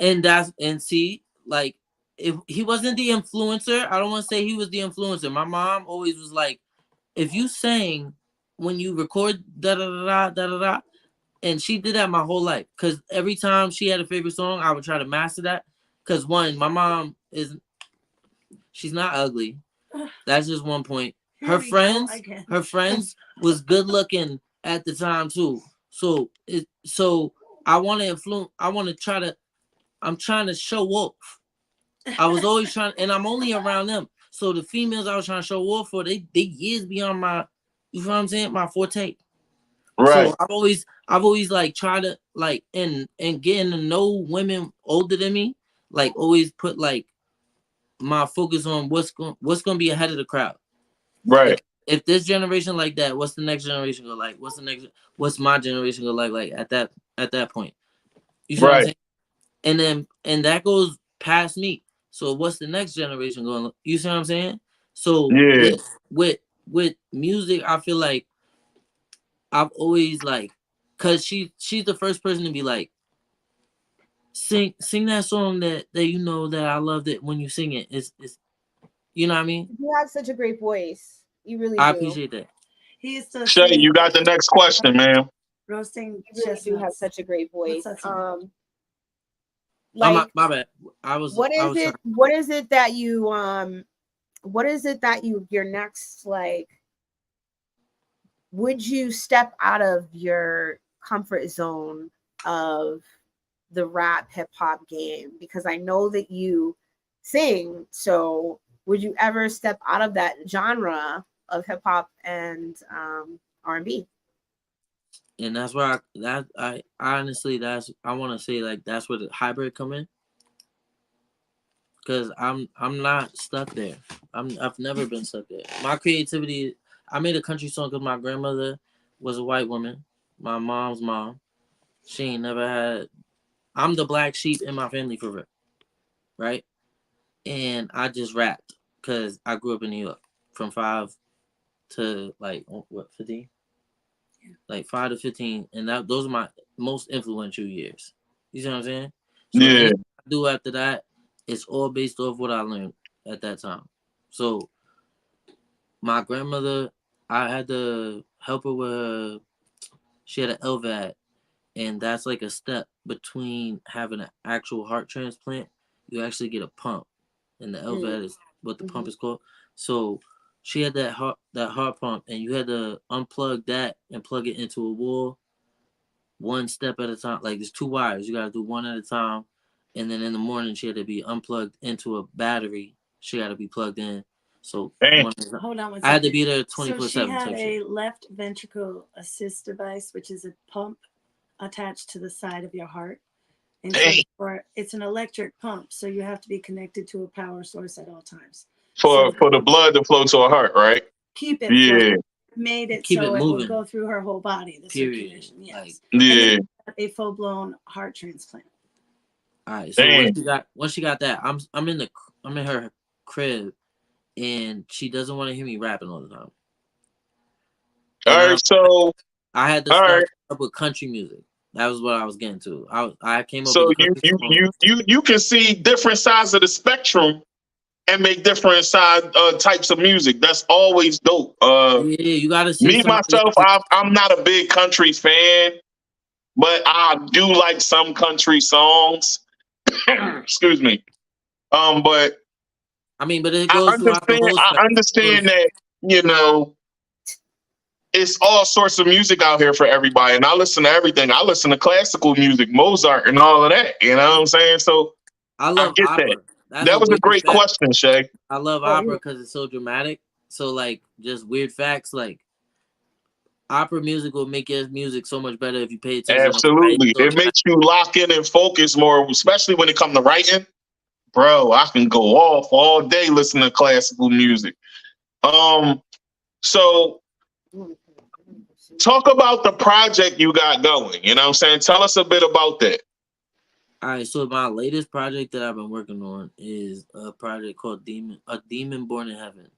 And see, like, if he wasn't the influencer, I don't want to say he was the influencer. My mom always was like, if you sang when you record da da da da da da, and she did that my whole life. Cause every time she had a favorite song, I would try to master that. Cause one, my mom she's not ugly. That's just one point. Her friends was good looking at the time too. So I want to influence. I'm trying to show off. I was always trying, and I'm only around them. So the females I was trying to show off for, they years beyond my, you know what I'm saying, my forte. Right. So I've always like tried to like and getting to know women older than me, like always put like my focus on what's gonna be ahead of the crowd. Right. If this generation like that, what's the next generation go like? What's my generation go like at that point? You see what I'm saying? And that goes past me. So what's the next generation going? You see what I'm saying? So with music, I feel like I've always like, cause she's the first person to be like, sing that song that you know that I loved it when you sing it. It's you know what I mean? You have such a great voice. You really I do. appreciate that. He used to Shay, you got the next question, man. Roasting. You really do have such a great voice. Like, my bad. What is it that your next, like, would you step out of your comfort zone of the rap hip hop game? Because I know that you sing, so would you ever step out of that genre of hip hop and R&B? And that's where I honestly I want to say like that's where the hybrid come in. Cause I'm not stuck there. I've never been stuck there. My creativity. I made a country song because my grandmother was a white woman. My mom's mom. She ain't never had. I'm the black sheep in my family for real, right? And I just rapped because I grew up in New York from 5 to like what 15, like 5 to 15, and those are my most influential years. You see what I'm saying? So Yeah. anything I do after that, it's all based off what I learned at that time. So my grandmother, I had to help her with her. She had an LVAD, and that's like a step between having an actual heart transplant. You actually get a pump, and the LVAD is what the pump is called. So she had that heart pump, and you had to unplug that and plug it into a wall, one step at a time. Like there's 2 wires, you gotta do one at a time, and then in the morning she had to be unplugged into a battery. She had to be plugged in. So hold on one second. I had to be there 24/7. So she had a left ventricle assist device, which is a pump attached to the side of your heart. And so it's an electric pump, so you have to be connected to a power source at all times. For the blood to flow to her heart, right? Keep it. Yeah. Made it Keep so it it will moving. go through her whole body. The Period. circulation. Yes. Like, yeah. A full blown heart transplant. All right. So once she got that, I'm in her crib, and she doesn't want to hear me rapping all the time. All right. So I had to start up with country music. That was what I was getting to. I came up. So with you can see different sides of the spectrum and make different types of music. That's always dope. Yeah, you gotta see. Me myself, I'm not a big country fan, but I do like some country songs. Excuse me. But I mean, but it goes I understand that, you know, it's all sorts of music out here for everybody. And I listen to everything. I listen to classical music, Mozart and all of that. You know what I'm saying? So I love opera. That was a great question, Shay. I love opera because it's so dramatic. So like just weird facts, like opera music will make your music so much better if you pay attention. Absolutely. It makes you lock in and focus more, especially when it comes to writing. Bro, I can go off all day listening to classical music. So talk about the project you got going. You know what I'm saying? Tell us a bit about that. All right, so my latest project that I've been working on is a project called A Demon Born in Heaven.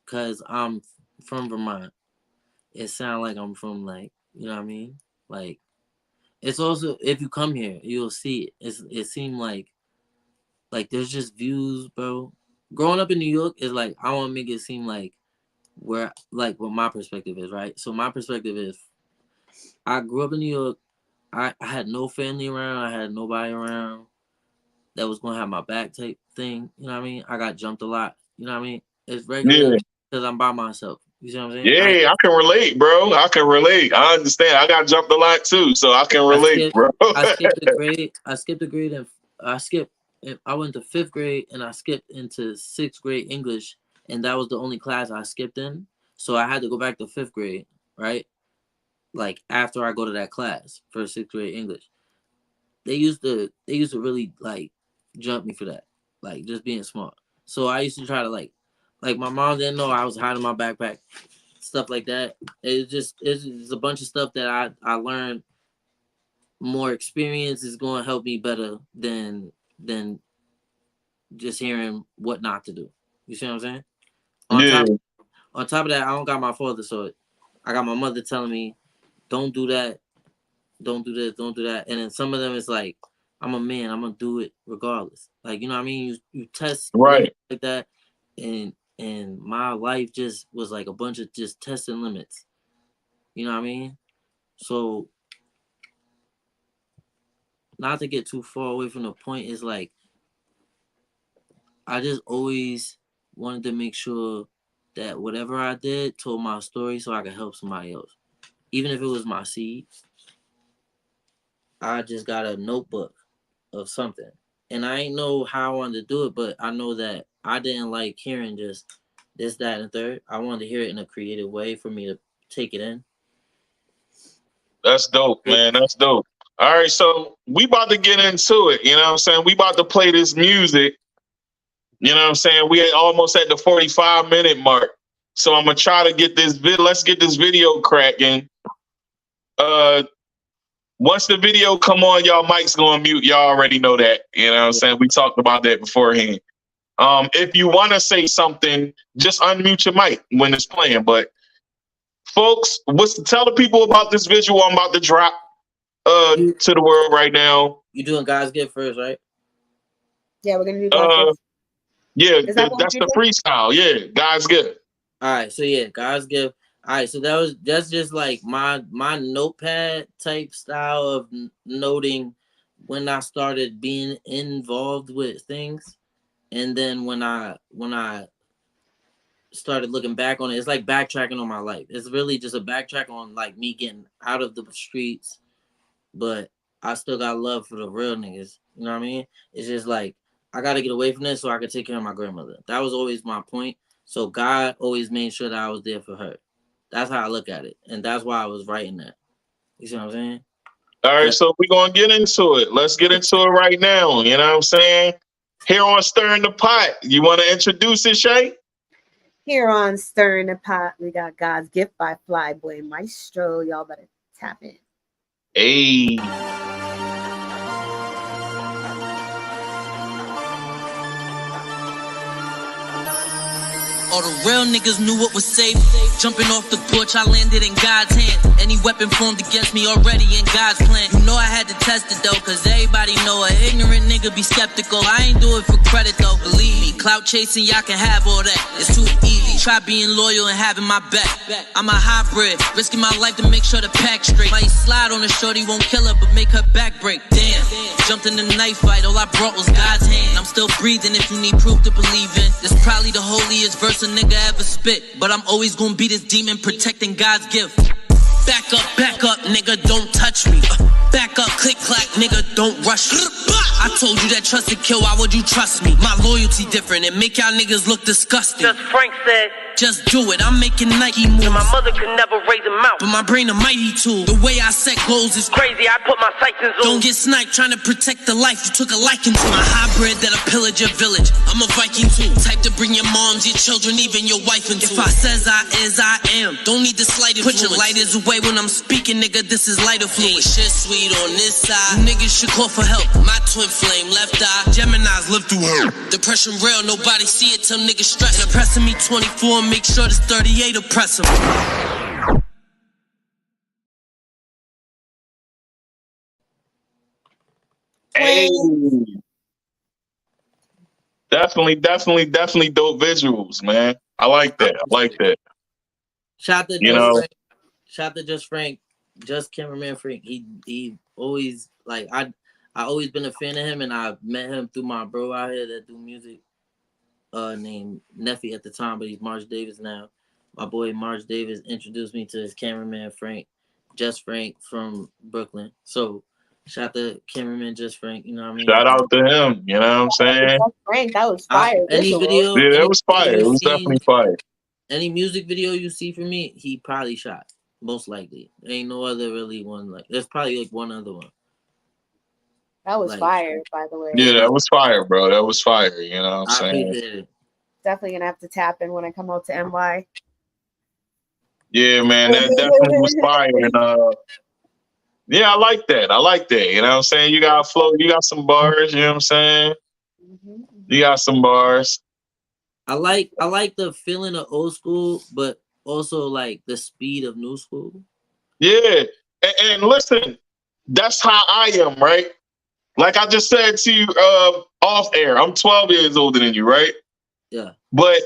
Because I'm from Vermont. It sounds like I'm from, like, you know what I mean? Like, it's also, if you come here, you'll see it. It seemed like there's just views, bro. Growing up in New York is like, I want to make it seem like what my perspective is, right? So my perspective is, I grew up in New York. I had no family around. I had nobody around that was going to have my back type thing. You know what I mean? I got jumped a lot. You know what I mean? It's regular because I'm by myself. You see what I'm saying? Yeah, I can relate, bro. I can relate. I understand. I got jumped a lot too, so I can relate, bro. I skipped a grade. And I went to 5th grade and I skipped into 6th grade English, and that was the only class I skipped in. So I had to go back to 5th grade, right? Like after I go to that class for 6th grade English. They used to really like jump me for that, like just being smart. So I used to try to like my mom didn't know I was hiding my backpack, stuff like that. It's a bunch of stuff that I learned. More experience is going to help me better than just hearing what not to do. You see what I'm saying? On top of that, I don't got my father, so I got my mother telling me, don't do that, don't do this, don't do that. And then some of them is like, I'm a man, I'm gonna do it regardless. Like, you know what I mean? You test like that, and my life just was like a bunch of just testing limits. You know what I mean? So not to get too far away from the point, is like I just always wanted to make sure that whatever I did told my story so I could help somebody else. Even if it was my seed, I just got a notebook of something. And I ain't know how I wanted to do it, but I know that I didn't like hearing just this, that, and the third. I wanted to hear it in a creative way for me to take it in. That's dope, man. That's dope. All right, so we about to get into it. You know what I'm saying? We about to play this music. You know what I'm saying? We almost at the 45-minute mark. So I'm going to try to get this let's get this video cracking. Once the video come on, y'all mics going mute. Y'all already know that. You know what I'm saying? We talked about that beforehand. If you want to say something, just unmute your mic when it's playing. But folks, tell the people about this visual I'm about to drop to the world right now. You doing God's Gift first, right? Yeah, we're gonna do God's Gift. Yeah, that's the freestyle. Yeah, God's Gift. All right, so yeah, God's Gift. All right, so that's just like my notepad type style of noting when I started being involved with things, and then when I started looking back on it, it's like backtracking on my life. It's really just a backtrack on like me getting out of the streets, but I still got love for the real niggas. You know what I mean? It's just like I gotta get away from this so I can take care of my grandmother. That was always my point. So God always made sure that I was there for her. That's how I look at it. And that's why I was writing that. You see what I'm saying? All right, so we're going to get into it. Let's get into it right now. You know what I'm saying? Here on Stirring the Pot. You want to introduce it, Shay? Here on Stirring the Pot, we got God's Gift by Fly Boy Mystro. Y'all better tap in. Hey. All the real niggas knew what was safe. Jumping off the porch, I landed in God's hand. Any weapon formed against me already in God's plan. You know I had to test it though, cause everybody know an ignorant nigga be skeptical. I ain't do it for credit though, believe me. Clout chasing, y'all can have all that. It's too easy. Try being loyal and having my back. I'm a hybrid, risking my life to make sure the pack straight. Might slide on a shorty, won't kill her, but make her back break. Damn, jumped in the knife fight, all I brought was God's hand. I'm still breathing if you need proof to believe in. This probably the holiest verse a nigga ever spit, but I'm always gonna be this demon protecting God's gift. Back up, nigga, don't touch me. Back up, click clack, nigga, don't rush me. I told you that trust would kill, why would you trust me? My loyalty different and make y'all niggas look disgusting. Just Frank said, just do it, I'm making Nike moves. and my mother could never raise a mouth. But my brain a mighty tool. The way I set goals is Crazy, I put my sights in zoom. Don't get sniped trying to protect the life you took a liking to. My hybrid that'll pillage your village. I'm a Viking too. Type to bring your moms, your children, even your wife into. If I says I is, I am. Don't need the slightest Put your lighters away when I'm speaking, nigga. This is lighter fluid. Shit sweet on this side. You niggas should call for help. My twin flame, left eye. Geminis live through her. Depression real, nobody see it till niggas stress. And oppressing me 24, make sure this 38 oppress him. Hey. Definitely dope visuals, man. I like that. Shout to Frank. Shout to just cameraman Frank. He always like I always been a fan of him, and I met him through my bro out here that do music. Named Neffy at the time, but he's March Davis now. My boy March Davis introduced me to his cameraman Frank, Just Frank from Brooklyn. So shout to cameraman Just Frank, you know what I mean? Shout out to him, you know what I'm saying? Frank, that was fire. Any video, yeah, it was fire. It was definitely fire. Any music video you see from me, he probably shot. Most likely. There ain't no other really one like there's probably like one other one. That was fire, by the way. Yeah, that was fire, bro. That was fire. You know what I'm saying? It. Definitely gonna have to tap in when I come out to NY. Yeah, man, that definitely was fire. And yeah, I like that. You know what I'm saying? You got flow, you got some bars, you know what I'm saying? Mm-hmm. You got some bars. I like the feeling of old school, but also like the speed of new school. Yeah. And listen, that's how I am, right? Like I just said to you off air, I'm 12 years older than you, right? Yeah. But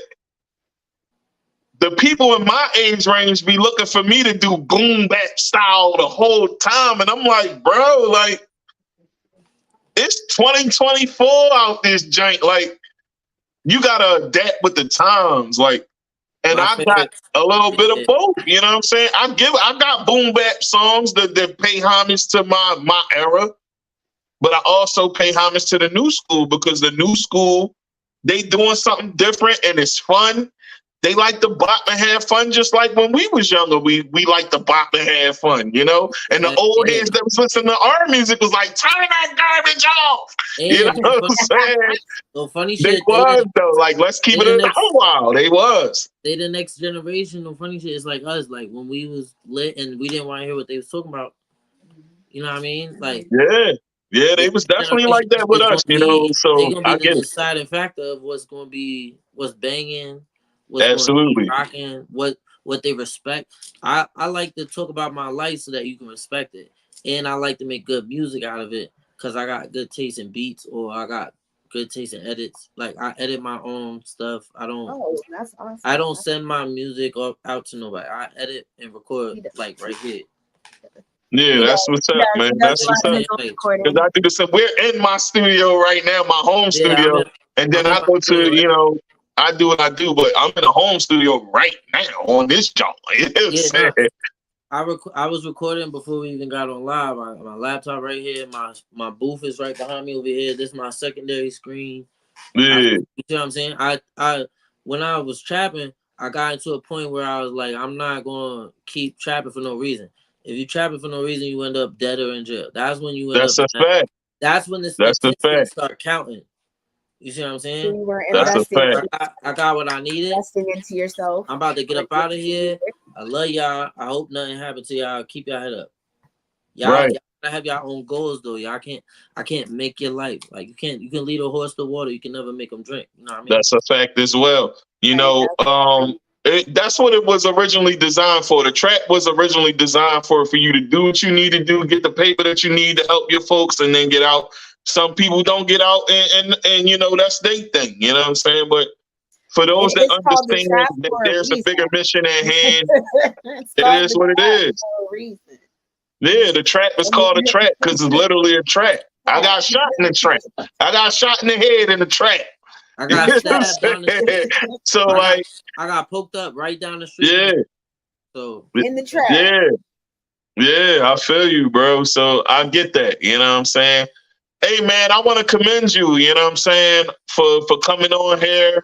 the people in my age range be looking for me to do boom bap style the whole time. And I'm like, bro, like, it's 2024 out this joint. Like, you gotta adapt with the times. Like, and I got a little bit of both, you know what I'm saying? I got boom bap songs that pay homage to my era. But I also pay homage to the new school because the new school, they doing something different and it's fun. They like to bop and have fun just like when we was younger. We like to bop and have fun, you know? And the old heads that was listening to our music was like, turn that garbage off. You know what I'm saying? So funny shit. They was though. Like, let's keep it in a while. They was. They the next generation. The funny shit is like us. Like when we was lit and we didn't want to hear what they was talking about. You know what I mean? Like yeah. Yeah, they was definitely like that with It's us, gonna be so they're gonna I be the get it. deciding factor of what's banging, what's going to be Absolutely. rocking, what they respect. I like to talk about my life so that you can respect it, and I like to make good music out of it because I got good taste in beats or I got good taste in edits. Like I edit my own stuff. Oh, that's awesome. I don't send my music out to nobody. I edit and record like right here. Yeah, that's what's up, man. That's what's up. Because I do the same. We're in my studio right now, my home studio, and then I go to, I do what I do, but I'm in a home studio right now on this joint. You know what I'm saying? I was recording before we even got on live. My laptop right here. My booth is right behind me over here. This is my secondary screen. Yeah. You know what I'm saying? I when I was trapping, I got into a point where I was like, I'm not gonna keep trapping for no reason. If you trapping for no reason, you end up dead or in jail. That's when you end That's up. a fact. That's when the That's a statistics fact. start counting. You see what I'm saying? You were That's a investing. fact. I got what I needed. Investing into yourself. I'm about to get up out of here. I love y'all. I hope nothing happened to y'all. Keep your head up. Y'all gotta have your own goals though. I can't make your life. Like you can lead a horse to water. You can never make them drink. You know what I mean? That's a fact as well. That's what it was originally designed for. The trap was originally designed for you to do what you need to do, get the paper that you need to help your folks, and then get out. Some people don't get out, and that's their thing. You know what I'm saying? But for those that understand that there's a bigger mission at hand, it is what it is. Yeah, the trap is called a trap because it's literally a trap. I got shot in the trap. I got shot in the head in the trap. I got stabbed down the street. So I got poked up right down the street. Yeah. So in the trap. Yeah, I feel you, bro. So I get that. You know what I'm saying? Hey man, I want to commend you, you know what I'm saying, for coming on here.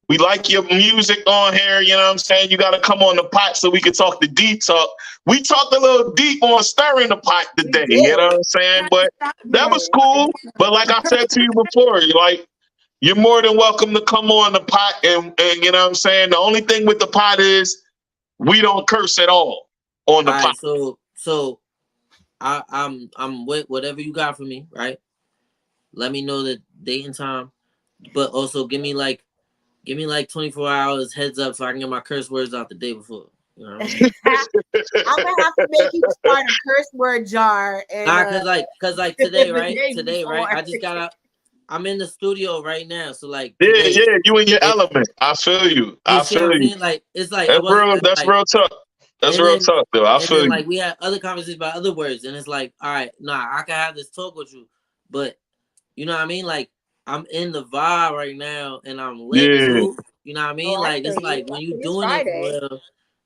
We like your music on here, you know what I'm saying? You got to come on the pot so we can talk the deep talk. We talked a little deep on stirring the pot today, you know what I'm saying? But that was cool. But like I said to you before, you're more than welcome to come on the pot and you know what I'm saying? The only thing with the pot is we don't curse at all on the pot. So I'm with whatever you got for me, right? Let me know the date and time. But also give me like 24 hours heads up so I can get my curse words out the day before. You know what I mean? I'm gonna have to make you start a curse word jar. And, cause like today, right? I just got out. I'm in the studio right now, so like today, you in your element. I feel you. I feel you. Like it's like that's real. That's real talk. That's real talk, though. I feel you. Like we had other conversations about other words, and it's like, all right, I can have this talk with you, but you know what I mean? Like I'm in the vibe right now, and I'm lit too. You know what I mean? Like it's like when you doing it for real,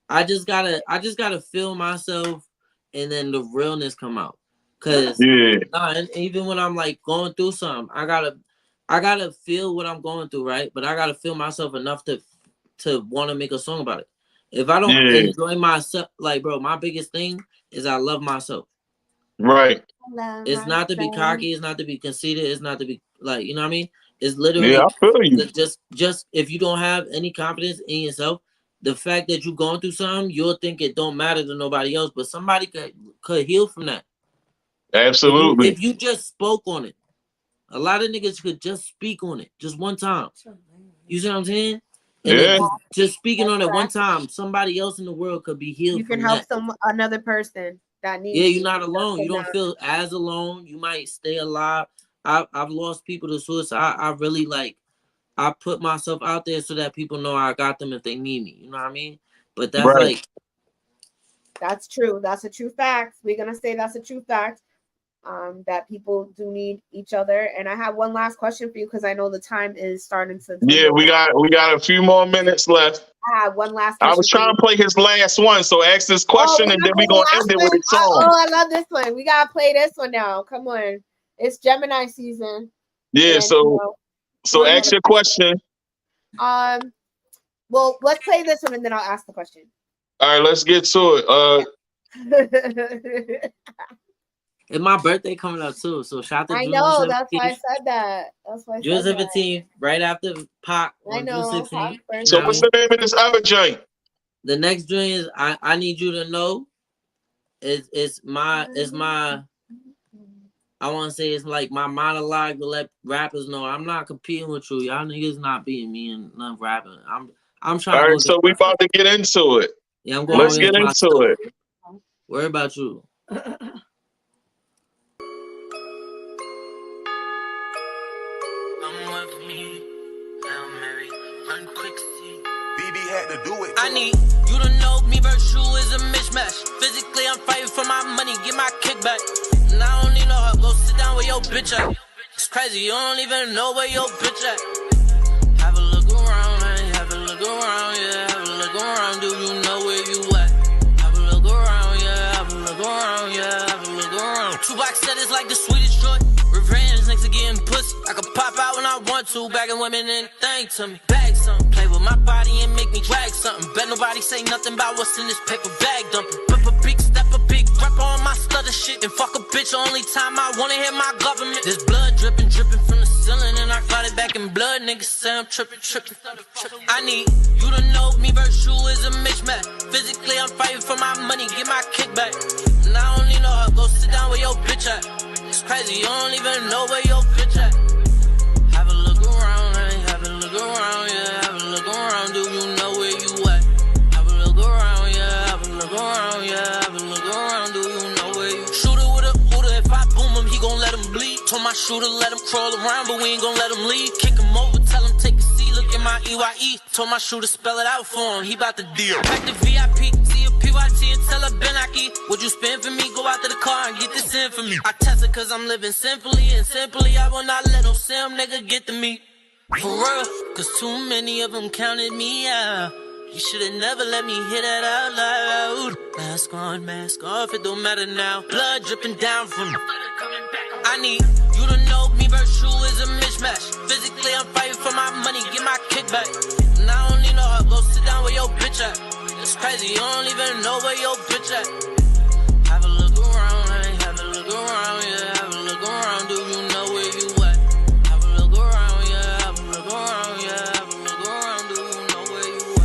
I just gotta feel myself, and then the realness come out. Cause and even when I'm like going through something, I gotta feel what I'm going through, right? But I gotta feel myself enough to want to make a song about it. If I don't enjoy myself, like bro, my biggest thing is I love myself. Right. It's not to be cocky. It's not to be conceited. It's not to be like, you know what I mean? It's literally I feel you. Just if you don't have any confidence in yourself, the fact that you're going through something, you'll think it don't matter to nobody else, but somebody could heal from that. Absolutely. If you just spoke on it, a lot of niggas could just speak on it just one time. You see what I'm saying? And then just speaking on it one time, somebody else in the world could be healed. You can help another person that needs. Yeah, you're not alone. You don't feel as alone. You might stay alive. I've lost people to suicide. I really I put myself out there so that people know I got them if they need me. You know what I mean? But that's that's true. That's a true fact. We're gonna say that's a true fact. That people do need each other. And I have one last question for you because I know the time is starting to. Yeah, we got a few more minutes left. I have one last question. I was trying to play his last one, so ask this question and then we're gonna end it with a song. I love this one. We gotta play this one now. Come on. It's Gemini season. Yeah, and, so ask your question. Well, let's play this one and then I'll ask the question. All right, let's get to it. It's my birthday coming up too, so shout out to June 17th. That's why I said that. That's why I June 17th, right after Pac on June 16th. So what's the name of this other joint? The next joint is I Need You to Know. It's my I want to say it's like my monologue to let rappers know I'm not competing with you. Y'all niggas not beating me in none rapping. I'm trying All to right, go so get we myself. about to get into it. Yeah, I'm going Let's against get into myself. it. Worry about you. BB had to do it. I need you to know me versus you is a mismatch. Physically, I'm fighting for my money, get my kickback. And I don't need no help, go sit down with your bitch at. It's crazy, you don't even know where your bitch at. Have a look around, hey, have a look around, yeah, have a look around. Do you know where you at? Have a look around, yeah, have a look around, yeah, have a look around. Tupac said it's like the sweetest joy. Revenge next to getting pussy. I can pop out when I want to, bagging women and thing to me. Bag something, play with my body and make me drag something. Bet nobody say nothing about what's in this paper bag dumping. Put a big step, a big rep on my stutter shit. And fuck a bitch, only time I wanna hear my government. There's blood dripping, dripping from the ceiling, and I got it back in blood. Niggas say I'm tripping, tripping. I need you to know me versus you is a mismatch. Physically, I'm fighting for my money, get my kickback. And I don't need no help, go sit down with your bitch at. It's crazy, you don't even know where your bitch at. Have a look around, hey, have a look around, yeah, have a look around. Do you know where you at? Have a look around, yeah, have a look around, yeah, have a look around. Do you know where you? Shooter with a hooter, if I boom him, he gon' let him bleed. Told my shooter, let him crawl around, but we ain't gon' let him leave. Kick him over, tell him take a seat, look at my EYE. Told my shooter, spell it out for him, he bout to deal. Pack the VIP, see a PYT and tell her Benaki. Would you spend for me? Go out to the car and get this in for me. I test it cause I'm living simply, and simply I will not let no sim nigga get to me. For real, cause too many of them counted me out. You should've never let me hear that out loud. Mask on, mask off, it don't matter now. Blood dripping down from me. I need you to know me versus you is a mismatch. Physically, I'm fighting for my money, get my kickback. And I don't need no help, go sit down with your bitch at. It's crazy, you don't even know where your bitch at. Have a look around, hey, have a look around, yeah, have a look around. Do you know where you at? Have a look around, yeah, have a look around, yeah, have a look around. Do you know where you at?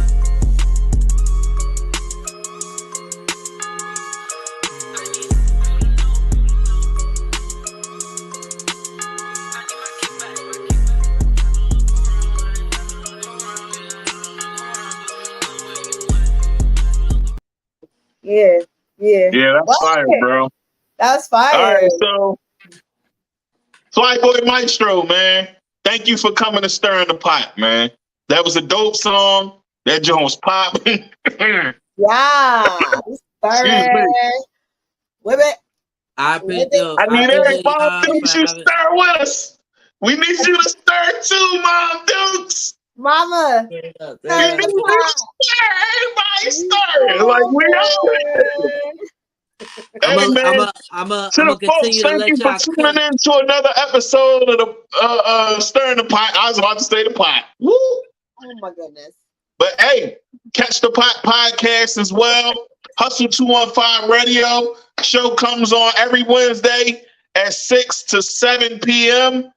Yeah, yeah. Yeah, that's fire, bro. That was fire. All right, so Fly Boy Mystro, man. Thank you for coming to Stirring the Pot, man. That was a dope song. That joint was popping. Yeah. Excuse me. Whip it. I appreciate you. I need every Mom y'all Dukes for you having. stir with us. We need you to stir too, Mom Dukes. Mama. We need you to stir. Everybody stir. Like we out here. Hey, man. I'm To gonna the folks, continue to thank let you for y'all tuning cook. in to another episode of the Stirring the Pot. I was about to say the pot. Woo! Oh my goodness. But hey, catch the Pot podcast as well. Hustle 215 Radio show comes on every Wednesday at 6 to 7 p.m.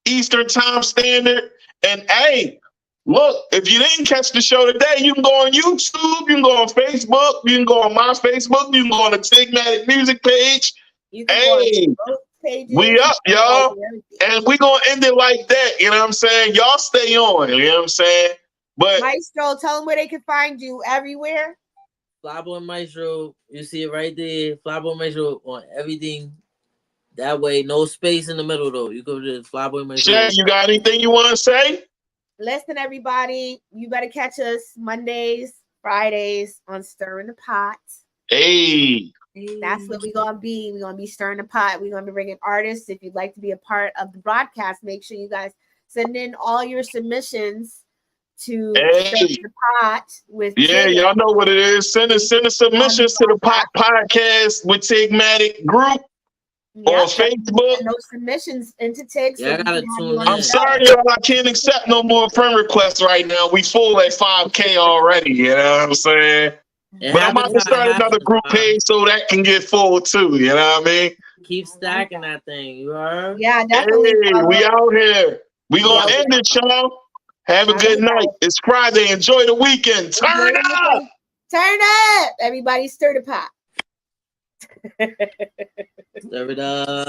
Eastern Time Standard. And hey, look, if you didn't catch the show today, you can go on YouTube, you can go on Facebook, you can go on my Facebook, you can go on the Tigmatic music page. You can Hey, go on both pages. we up, y'all. And we gonna end it like that. You know what I'm saying? Y'all stay on. You know what I'm saying? But Mystro, tell them where they can find you everywhere. Fly Boy Mystro, you see it right there. Fly Boy Mystro on everything. That way, no space in the middle though. You go to Fly Boy Mystro. Shay, you got anything you want to say? Listen, everybody, you better catch us Mondays, Fridays on Stirring the Pot. Hey. That's what we're going to be. We're going to be stirring the pot. We're going to be bringing artists. If you'd like to be a part of the broadcast, make sure you guys send in all your submissions to Stirring the Pot with y'all know what it is. Send the submissions to the Pot Podcast with Tigmatic group on Facebook. No submissions into Tig. Yeah, I gotta tune in. I'm sorry, y'all. I can't accept no more friend requests right now. We full at 5K already. You know what I'm saying? But I'm about to start another group page so that can get full too. You know what I mean? Keep stacking that thing. You heard? Yeah, definitely. Hey, we out here. We gonna end it, y'all. Have a good night. It's Friday. Enjoy the weekend. Turn up. Turn up. Everybody stir the pot. Stir it up.